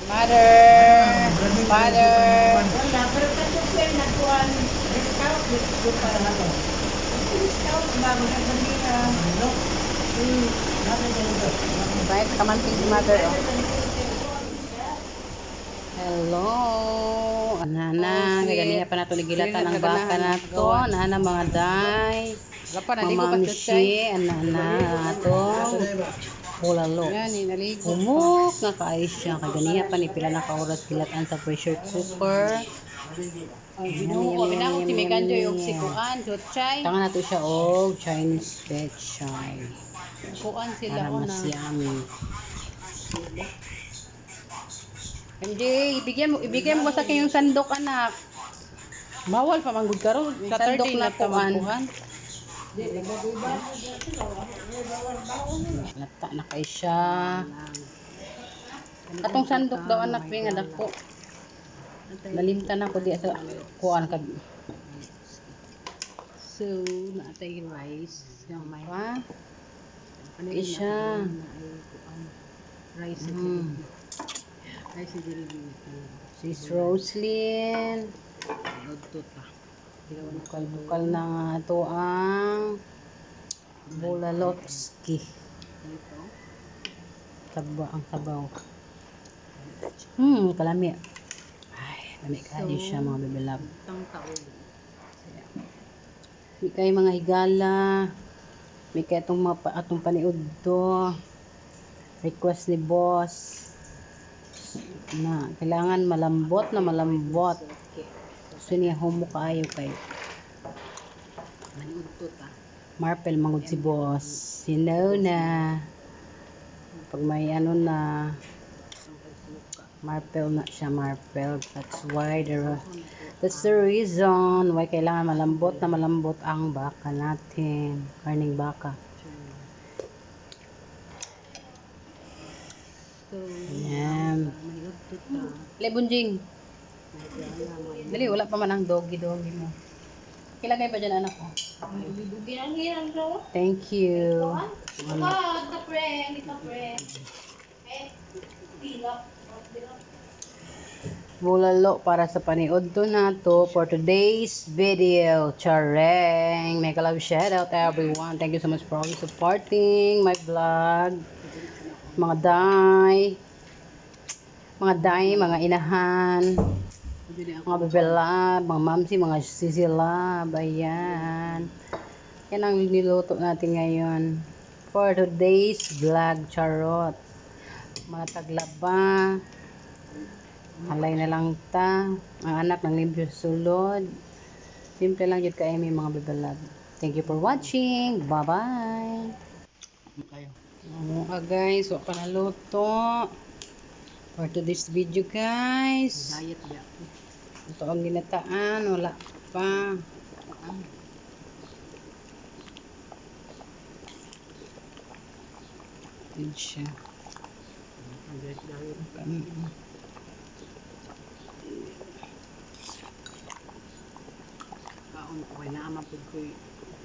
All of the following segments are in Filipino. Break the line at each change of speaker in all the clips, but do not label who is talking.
Mother. Mother.
Pero kasi siya nagkuhan discount dito para ano. Discount bago na kanina. No.
Right, kamanting si mother. Oh. Hello. Anana, kaya pa nato ligilatan ang baka nato. Anana mga day. Mamamshi, anana ato. Bulalo. Humok na kaayos siya. Kaganiya pa ni pila na kauras kilatan sa pressure cooker. Tangan nato siya og Chinese pechay.
Kuan sila
Para
o
mas
na.
yummy. MJ, ibigay mo sa kayong sandok anak. Bawal pa manggod karon. Sandok na kuan. Lata na kay siya. Atong sandok daw anak ping nga dako. Nalimtan ako di sa kuan kag.
So, naatay rice. Yung may
Pa.
ano
Isya.
rice rice dito.
Sis Roslyn.
Udtot pa.
Bukal-bukal na nga ito ang Bulalotski.
Ito.
Ang sabaw. Kalami. Ay, lami kayo siya mga babilab.
Tang taon.
May kayo mga higala. May kayo atong paniud to. Request ni boss. Na kailangan malambot na malambot. Gusto niya humo kaayo kay
Udtot pa.
Marpel mangod si boss. You know na. Pag may ano na Marpel na siya, Marpel. That's the reason why kailangan malambot na malambot ang baka natin. Karning baka.
So,
Ayan.
may udtot pa.
Lebunjing. Dali, wala pa man ang doggy-doggy mo. Kilagay ba dyan anak ko? Thank you. Bulalo para sa paniod to na to for today's video. Chareng! Make a love shout out everyone. Thank you so much for always supporting my vlog. Mga day, mga inahan, mga bebelab, mga mamsi, mga sisilab. Ayan. Yan ang niluto natin ngayon for today's vlog. Charot. Mga taglaba. Halay na lang ta. Ang anak ng limpyo sulod. Simple lang yun kayo mga bebelab. Thank you for watching. Bye-bye. Guys, wa pa naluto. For today's video guys.
Diet ba?
Ito ang ginataan. Wala pa. Yun siya.
Kaon ko kay naamapod ko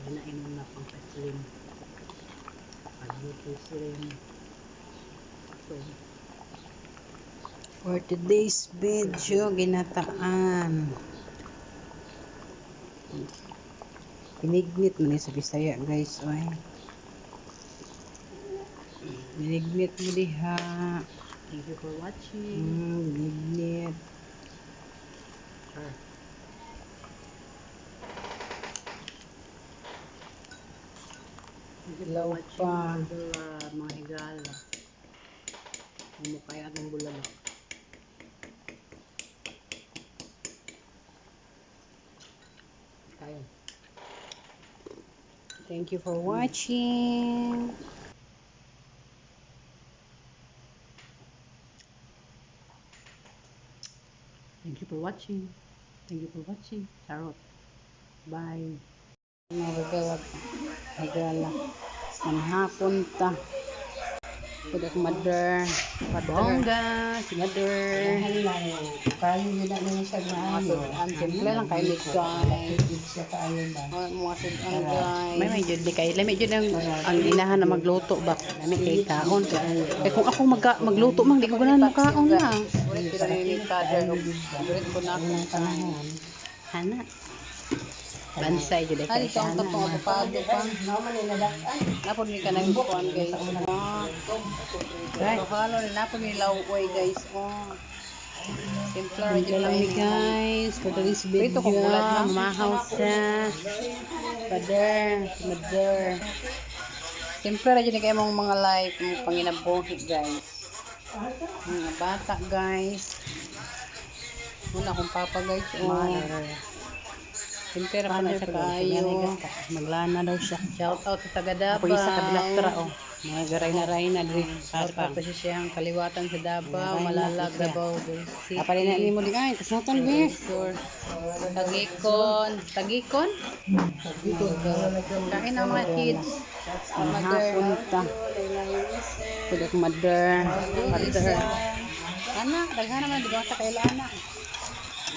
hinainom na pang slim. Pagluto slim. So,
For today's video, ginataan. Binignit mo sa Bisaya guys. Oy. Binignit mo diha.
thank you for watching.
Binignit. Ilaw pa.
Mga higala. Mumukay atong bulalo. Kayo.
Thank you for watching.
Thank you for watching. Thank you for watching. Charot. Bye.
Mga bagawag. Higala. Manhapon ta. Kudak mother. Bongga. Si mother.
Paano nyo na nyo siya na ano?
Ang simple lang kayo guys.
Siya tayo ba?
Mga sudan guys. May jud di kay lami jud ang inahan na magluto ba. Lami kay kaon. Kay kung ako magluto man di ko ganahan makaon na. Ulit pero ni father og ulit ko na akong
panahon. Hana.
bansay jud
Ay,
kay
itong katong
avocado pa. Napon mi kanang kuan guys. Right. Halo ni napon mi laway guys. Oh. Simple ra jud
Lang
lang
guys, for today's video,
Prito kong bulad na.
mamahaw sa
Mother. Simple ra jud kay mong mga life mong panginabuhi guys. Mga bata guys. Muna akong papa guys. Oh. Simple ra pa na siya kaayo.
Maglana daw siya.
Shout out sa taga Davao.
Ako isa kabilang tra oh. Mga garay na diri.
Shout out pa siya ang kaliwatan sa Davao, Malalag, Davao City.
Kapalina ni mo di ay, kasatan be.
Sure. Tagikon. Tagikon? Kain ang mga kids. Mother.
Punta. Kudak mother.
Anak, daghan naman di ba sa kaila anak.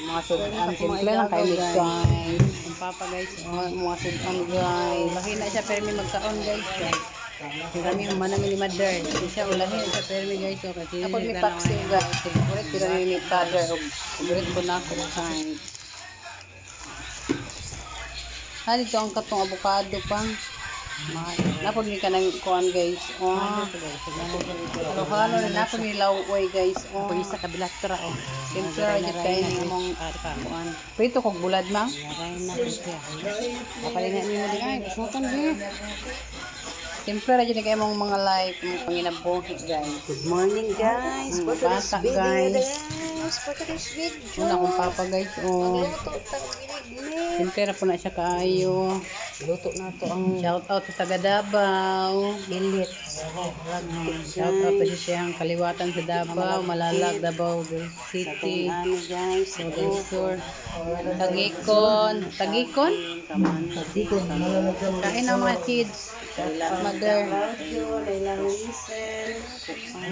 Mga sudan. Simple lang kayo guys.
Ang papa guys, mga sudan guys. Lahi na siya pero may magkaon guys. Kami humana ni mother. Siya ulahi na siya pero may guys. Ako may paksiw guys. Ulit pero ni father. Ulit ko na ako guys. Dito ang katong avocado pang. Napod ni kanang kuan guys. Oh. Halo ni napod ni laway guys. Oh.
Ako isa kabilang tra oh.
Simple ra jud kay ni mong kuan. Prito kog bulad mang.
Garay na siya. Kapalina ni mo di ay, kasatan be.
Simple ra jud kay mong mga life mong panginabuhi guys.
Good morning guys. For today's
Bata
video
guys.
For today's video.
Una akong papa guys. Oh. Simple ra po na siya kaayo.
Luto na to ang
Shout out sa taga Davao.
bilit.
Shout out pa siya ang kaliwatan sa Davao, Malalag, Davao City.
Ano guys,
Sure. Tagikon. Tagikon? Kain ang mga kids. Mother.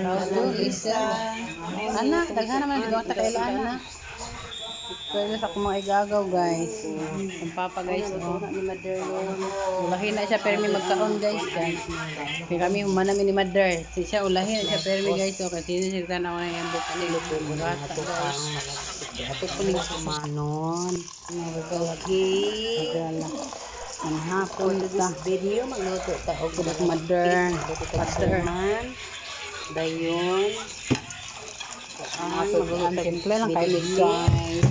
Raudo, Lisa. Anak, daghan naman di ba ta kaila anak. Pwede sa akong mga igagaw guys. Ang papa guys. Oh.
ni mother
Ulahi na siya pero may magkaon guys. Kaya kami humana ni mother. Siya ulahi na siya pero may guys. So kasi siya tanaw na yung buka ni Lupo. Burata guys.
Ato po ning sumanon. Nagawagi. Ang hapon sa video magluto ta og
Kudak mother.
Mother man. Dayon.
Ang simple lang kayo guys.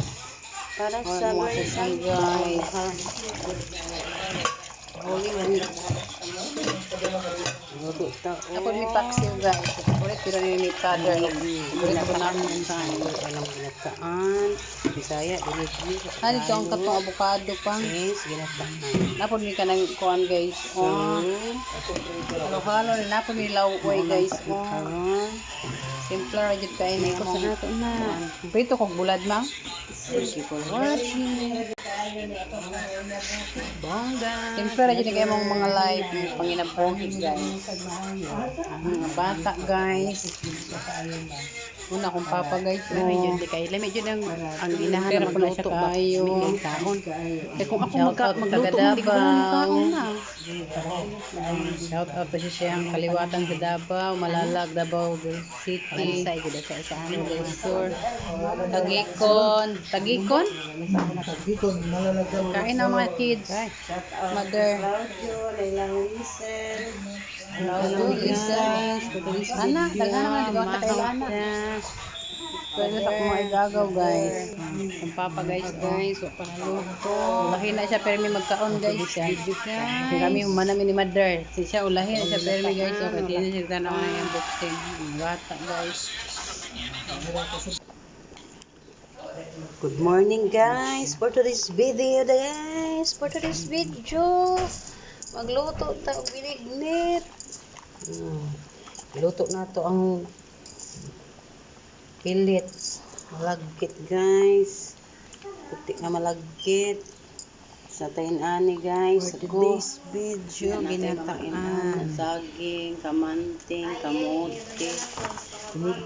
Para
Sa
sa
mga
birthday
susan guys.
Holy Week. Luto ta
Ako ni paksiw guys. Ulit pero ni father. Ulit ko na akong
alam ginataan. Bisaya dili.
Dito ang katong avocado pang.
Yes, ginataan.
Napod ni kanang kuan guys. Oh. Halo ni napod ni laway guys. Oh. Simple ra jud kay ni
Ko sa nato na.
Prito kog bulad mang.
Thank you for watching. Bongga.
Simple ra jud kay mong mga life panginabuhi guys. Mga bata guys. Una akong papa guys.
Lami
Oh.
jud di kay lami jud ang inahan
Pero
na
pala siya
magluto ba.
kaayo.
May taon. Eh kung ako
Shout out
magluto
taga
hindi ko
Davao.
kaon na.
Shout out pa siya ang kaliwatan sa Davao, Malalag, Davao City.
Bansay gud sa ano.
Sure. Tagikon. Tagikon? Kain ang mga kids. Mother. Raudo, Lisa. Anak, daghan naman di ba ta kaila anak. Pwede sa akong mga igagaw guys. Ang papa guys. So, panaluto. Ulahi na siya pero may magkaon guys. Kaya kami humana ni mother. Siya ulahi na siya pero may guys. So, kasi siya tanaw na yung boxing. Bata guys.
Good morning guys. For today's video magluto ta og binignit. Luto na to ang pellets. Malagkit guys. Putik na malagkit. Sa tayin-ani guys.
For
Ako.
today's video, ginataan. Saging, kamanting, kamote,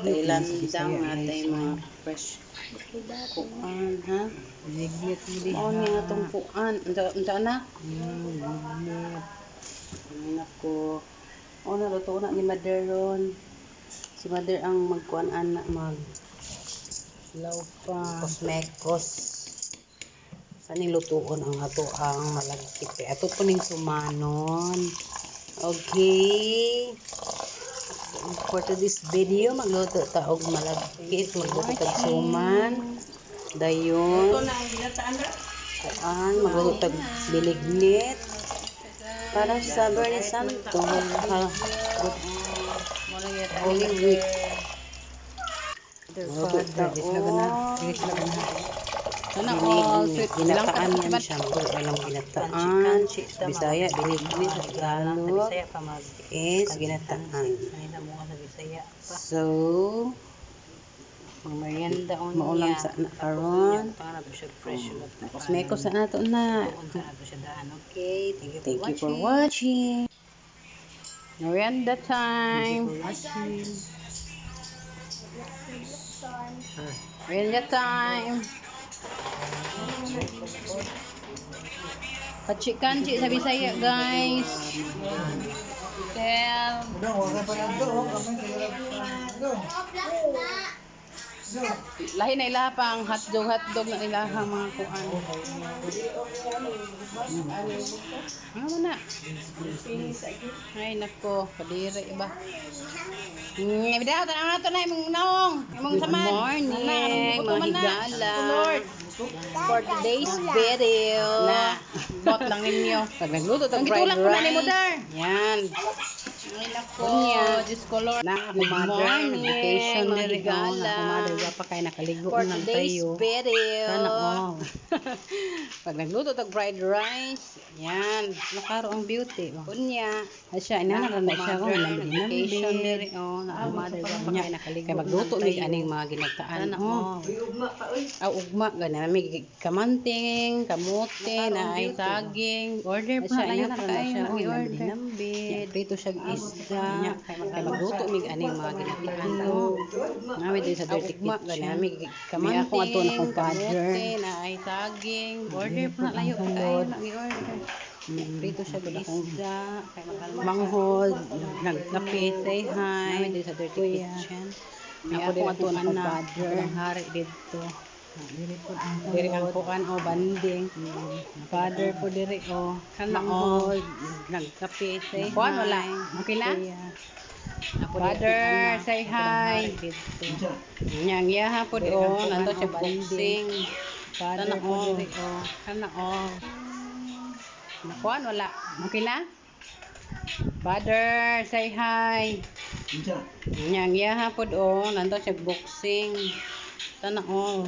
tailandang, atay mga fresh kuan, ha?
Binignit mo di.
Mao ni atong kuan. Unsa na? Nako. O na luto na ni mother ron. Si mother ang magkuan anak mag Law pa. Cosmecos. Sa nilutuon ang ato ang malagkit. Ato po ning sumanon. Okay. For today's video, magluto ta og malagkit. Magluto tag suman. Dayon.
Ito na ang ginataan ra.
Magluto tag bilignit. Para sa Bernie Santo. Holy Week. Sana all sweet ginataan yan siya. Walang ginataan. Bisaya, binigmi sa Tagalog is ginataan. So, merienda on maulam sa na karon. Cosmecos sa nato na. Okay, thank you for watching. Merienda time. Merienda time. Kanchi sa Bisaya, guys. Tell. Lahi na ilaha pa ang hotdog na ilaha mga kuan. Ano na? Ay nako, kadiri ba? Bidaw tanang nato na imong naong, imong samad. Good morning, mga higala. For today's video. Na, bot lang ninyo. Pag nagluto tag fried rice. Yan. Ay nako, discolor. Na, kumadre, vacation na regala. Kumadre, pa kayo nakaligo ng tayo. Sana all. Pag nagluto tag fried rice, yan. Nakaro ang beauty. Kunya. Asya, inanaran na siya kung vacation na rin. Kumadre, pa kayo nakaligo. Kaya magluto ni aning mga ginagtaan. Sana all. Ugma, gana. May kamanting, kamote, na ay saging. Order pa na yun pa kayo. Order. Prito siya isda. Kaya magluto mig aning mga ginagtaan. Namin din sa dirty kitchen. May kamanting, kamote, na ay saging. Order pa na layo pa kayo. Order. Prito siya isda. Manghod. Nagkape. Say hi. Namin din sa dirty kitchen. Ako din ito na ang hari dito. Diri ang kuan o banding. Father po diri o manghod. Nagkape. Say kuan wala. Okay lang? Father, say hi. Nyang yaha po o nanto siya banding. Father po diri o kana o. Nakuan wala. Okay lang? Father, say hi. Nyang yaha po o nanto siya boxing. Sana all.